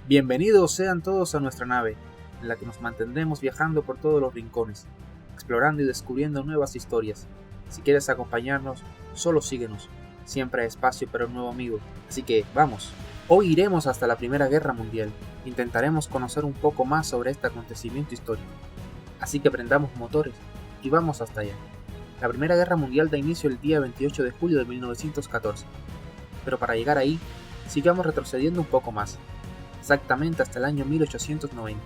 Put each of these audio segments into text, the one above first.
Bienvenidos sean todos a nuestra nave, en la que nos mantendremos viajando por todos los rincones, explorando y descubriendo nuevas historias. Si quieres acompañarnos, solo síguenos. Siempre hay espacio para un nuevo amigo, así que vamos. Hoy iremos hasta la Primera Guerra Mundial. Intentaremos conocer un poco más sobre este acontecimiento histórico. Así que prendamos motores y vamos hasta allá. La Primera Guerra Mundial da inicio el día 28 de julio de 1914. Pero para llegar ahí, sigamos retrocediendo un poco más, exactamente hasta el año 1890,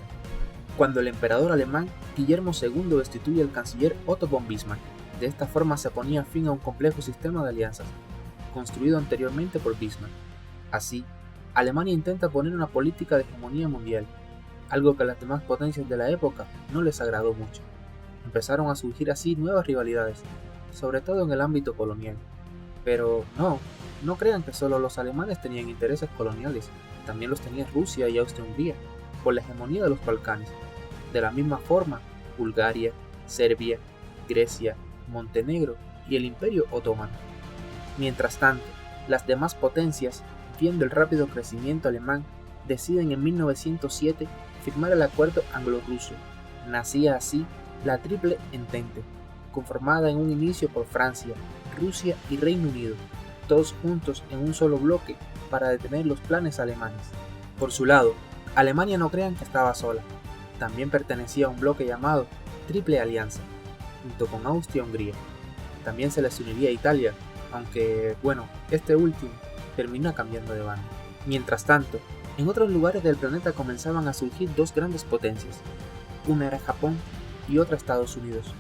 cuando el emperador alemán Guillermo II destituye al canciller Otto von Bismarck. De esta forma se ponía fin a un complejo sistema de alianzas, construido anteriormente por Bismarck. Así, Alemania intenta poner una política de hegemonía mundial, algo que a las demás potencias de la época no les agradó mucho. Empezaron a surgir así nuevas rivalidades, sobre todo en el ámbito colonial. Pero no crean que solo los alemanes tenían intereses coloniales, también los tenía Rusia y Austria-Hungría, por la hegemonía de los Balcanes. De la misma forma, Bulgaria, Serbia, Grecia, Montenegro y el Imperio Otomano. Mientras tanto, las demás potencias, viendo el rápido crecimiento alemán, deciden en 1907 firmar el Acuerdo Anglo-Ruso. Nacía así la Triple Entente, conformada en un inicio por Francia, Rusia y Reino Unido, todos juntos en un solo bloque para detener los planes alemanes. Por su lado, Alemania no crean que estaba sola, también pertenecía a un bloque llamado Triple Alianza, junto con Austria y Hungría. También se les uniría Italia, aunque, este último termina cambiando de bando. Mientras tanto, en otros lugares del planeta comenzaban a surgir dos grandes potencias, una era Japón y otra Estados Unidos.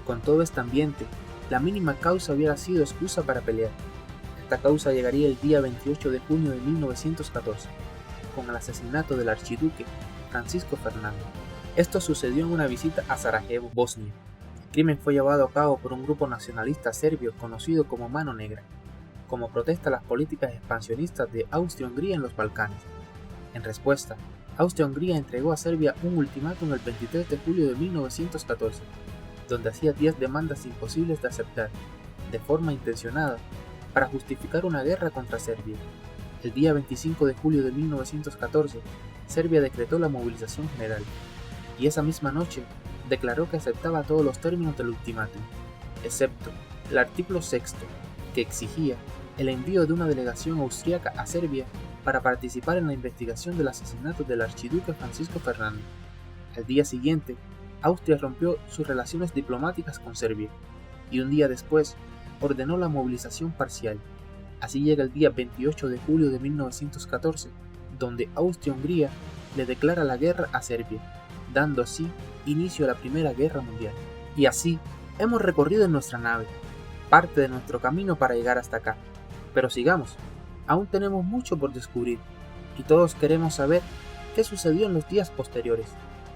Con todo este ambiente, la mínima causa hubiera sido excusa para pelear. Esta causa llegaría el día 28 de junio de 1914, con el asesinato del archiduque Francisco Fernando. Esto sucedió en una visita a Sarajevo, Bosnia. El crimen fue llevado a cabo por un grupo nacionalista serbio conocido como Mano Negra, como protesta a las políticas expansionistas de Austria-Hungría en los Balcanes. En respuesta, Austria-Hungría entregó a Serbia un ultimátum el 23 de julio de 1914, donde hacía 10 demandas imposibles de aceptar, de forma intencionada, para justificar una guerra contra Serbia. El día 25 de julio de 1914, Serbia decretó la movilización general, y esa misma noche declaró que aceptaba todos los términos del ultimátum, excepto el artículo 6, que exigía el envío de una delegación austríaca a Serbia para participar en la investigación del asesinato del archiduque Francisco Fernando. Al día siguiente, Austria rompió sus relaciones diplomáticas con Serbia, y un día después ordenó la movilización parcial. Así llega el día 28 de julio de 1914, donde Austria-Hungría le declara la guerra a Serbia, dando así inicio a la Primera Guerra Mundial. Y así hemos recorrido en nuestra nave, parte de nuestro camino para llegar hasta acá. Pero sigamos, aún tenemos mucho por descubrir, y todos queremos saber qué sucedió en los días posteriores.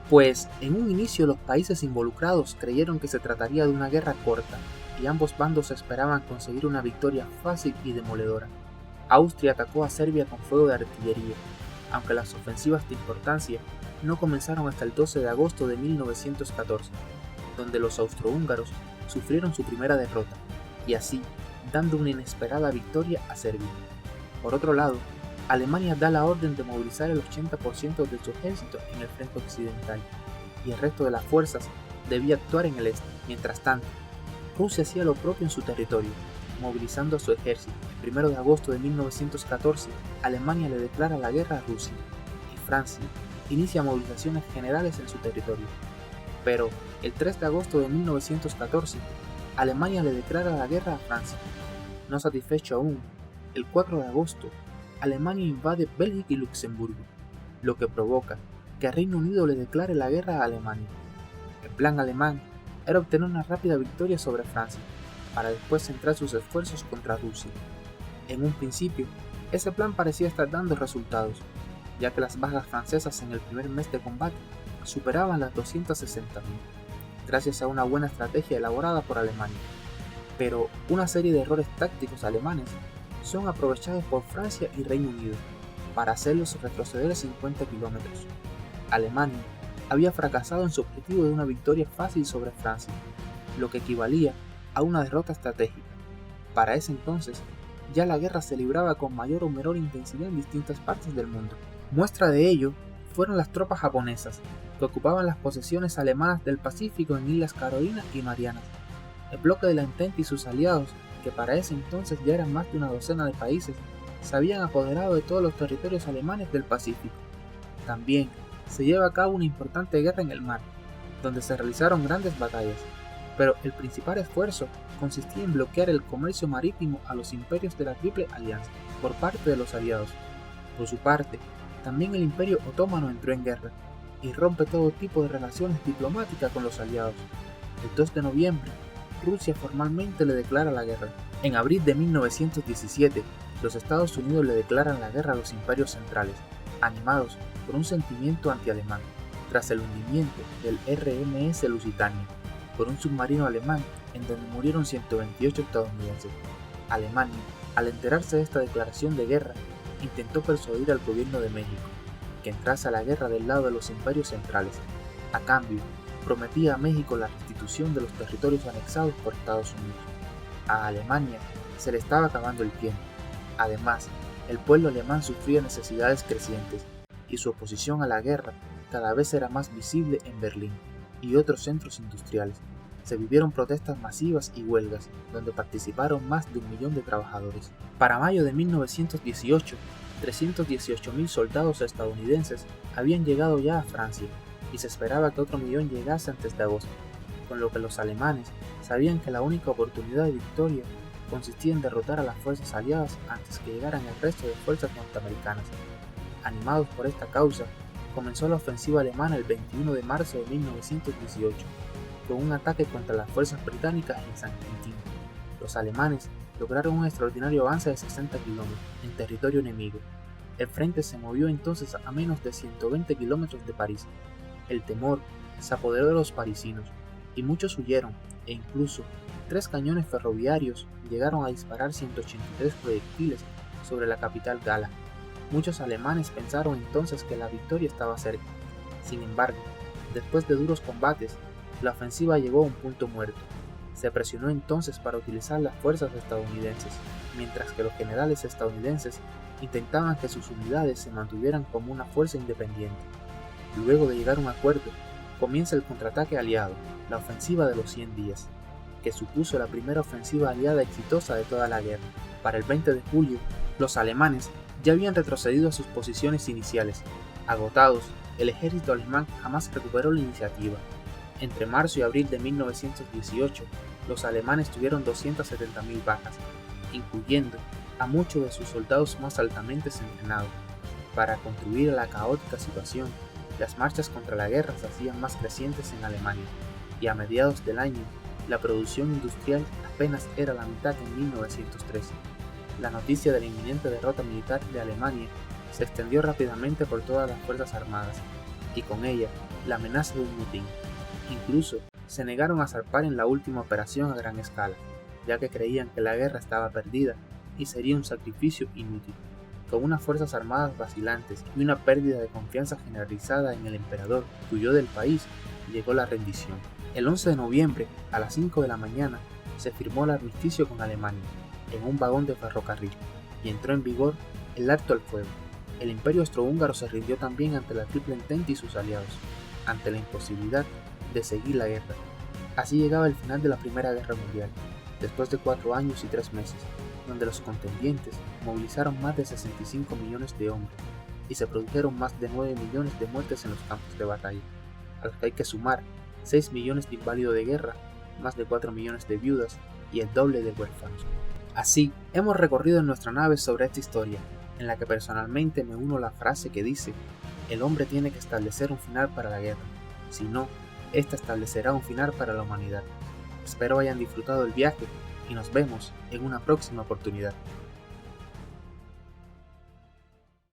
Pues en un inicio los países involucrados creyeron que se trataría de una guerra corta, y ambos bandos esperaban conseguir una victoria fácil y demoledora. Austria atacó a Serbia con fuego de artillería, aunque las ofensivas de importancia no comenzaron hasta el 12 de agosto de 1914, donde los austrohúngaros sufrieron su primera derrota, y así dando una inesperada victoria a Serbia. Por otro lado, Alemania da la orden de movilizar el 80% de su ejército en el frente occidental, y el resto de las fuerzas debía actuar en el este. Mientras tanto, Rusia hacía lo propio en su territorio, movilizando a su ejército. El 1 de agosto de 1914, Alemania le declara la guerra a Rusia, y Francia inicia movilizaciones generales en su territorio. Pero el 3 de agosto de 1914, Alemania le declara la guerra a Francia. No satisfecho aún, el 4 de agosto, Alemania invade Bélgica y Luxemburgo, lo que provoca que Reino Unido le declare la guerra a Alemania. El plan alemán era obtener una rápida victoria sobre Francia, para después centrar sus esfuerzos contra Rusia. En un principio, ese plan parecía estar dando resultados, ya que las bajas francesas en el primer mes de combate superaban las 260.000, gracias a una buena estrategia elaborada por Alemania. Pero una serie de errores tácticos alemanes son aprovechados por Francia y Reino Unido para hacerlos retroceder 50 kilómetros. Alemania había fracasado en su objetivo de una victoria fácil sobre Francia, lo que equivalía a una derrota estratégica. Para ese entonces, ya la guerra se libraba con mayor o menor intensidad en distintas partes del mundo. Muestra de ello fueron las tropas japonesas, que ocupaban las posesiones alemanas del Pacífico en Islas Carolinas y Marianas. El bloque de la Entente y sus aliados, que para ese entonces ya eran más de una docena de países, se habían apoderado de todos los territorios alemanes del Pacífico. También se lleva a cabo una importante guerra en el mar, donde se realizaron grandes batallas, pero el principal esfuerzo consistía en bloquear el comercio marítimo a los imperios de la Triple Alianza por parte de los aliados. Por su parte, también el Imperio Otomano entró en guerra y rompe todo tipo de relaciones diplomáticas con los aliados. El 2 de noviembre, Rusia formalmente le declara la guerra. En abril de 1917, los Estados Unidos le declaran la guerra a los imperios centrales, animados por un sentimiento anti-alemán, tras el hundimiento del RMS Lusitania por un submarino alemán en donde murieron 128 estadounidenses. Alemania, al enterarse de esta declaración de guerra, intentó persuadir al gobierno de México que entrase a la guerra del lado de los imperios centrales. A cambio, prometía a México la restitución de los territorios anexados por Estados Unidos. A Alemania se le estaba acabando el tiempo. Además, el pueblo alemán sufría necesidades crecientes y su oposición a la guerra cada vez era más visible en Berlín y otros centros industriales. Se vivieron protestas masivas y huelgas, donde participaron más de 1 millón de trabajadores. Para mayo de 1918, 318.000 soldados estadounidenses habían llegado ya a Francia, y se esperaba que otro millón llegase antes de agosto, con lo que los alemanes sabían que la única oportunidad de victoria consistía en derrotar a las fuerzas aliadas antes que llegaran el resto de fuerzas norteamericanas. Animados por esta causa, comenzó la ofensiva alemana el 21 de marzo de 1918, con un ataque contra las fuerzas británicas en San Quintín. Los alemanes lograron un extraordinario avance de 60 kilómetros en territorio enemigo. El frente se movió entonces a menos de 120 kilómetros de París. El temor se apoderó de los parisinos, y muchos huyeron, e incluso 3 cañones ferroviarios llegaron a disparar 183 proyectiles sobre la capital gala. Muchos alemanes pensaron entonces que la victoria estaba cerca. Sin embargo, después de duros combates, la ofensiva llegó a un punto muerto. Se presionó entonces para utilizar las fuerzas estadounidenses, mientras que los generales estadounidenses intentaban que sus unidades se mantuvieran como una fuerza independiente. Luego de llegar a un acuerdo, comienza el contraataque aliado, la ofensiva de los 100 días, que supuso la primera ofensiva aliada exitosa de toda la guerra. Para el 20 de julio, los alemanes ya habían retrocedido a sus posiciones iniciales. Agotados, el ejército alemán jamás recuperó la iniciativa. Entre marzo y abril de 1918, los alemanes tuvieron 270.000 bajas, incluyendo a muchos de sus soldados más altamente entrenados. Para contribuir a la caótica situación, las marchas contra la guerra se hacían más crecientes en Alemania, y a mediados del año, la producción industrial apenas era la mitad que en 1913. La noticia de la inminente derrota militar de Alemania se extendió rápidamente por todas las fuerzas armadas, y con ella la amenaza de un motín. Incluso se negaron a zarpar en la última operación a gran escala, ya que creían que la guerra estaba perdida y sería un sacrificio inútil. Con unas fuerzas armadas vacilantes y una pérdida de confianza generalizada en el emperador que huyó del país, llegó la rendición. El 11 de noviembre, a las 5 de la mañana, se firmó el armisticio con Alemania, en un vagón de ferrocarril, y entró en vigor el alto al fuego. El imperio austrohúngaro se rindió también ante la Triple Entente y sus aliados, ante la imposibilidad de seguir la guerra. Así llegaba el final de la Primera Guerra Mundial, después de 4 años y 3 meses, donde los contendientes movilizaron más de 65 millones de hombres y se produjeron más de 9 millones de muertes en los campos de batalla, a los que hay que sumar 6 millones de inválidos de guerra, más de 4 millones de viudas y el doble de huérfanos. Así, hemos recorrido en nuestra nave sobre esta historia, en la que personalmente me uno a la frase que dice: el hombre tiene que establecer un final para la guerra, si no, esta establecerá un final para la humanidad. Espero hayan disfrutado el viaje y nos vemos en una próxima oportunidad.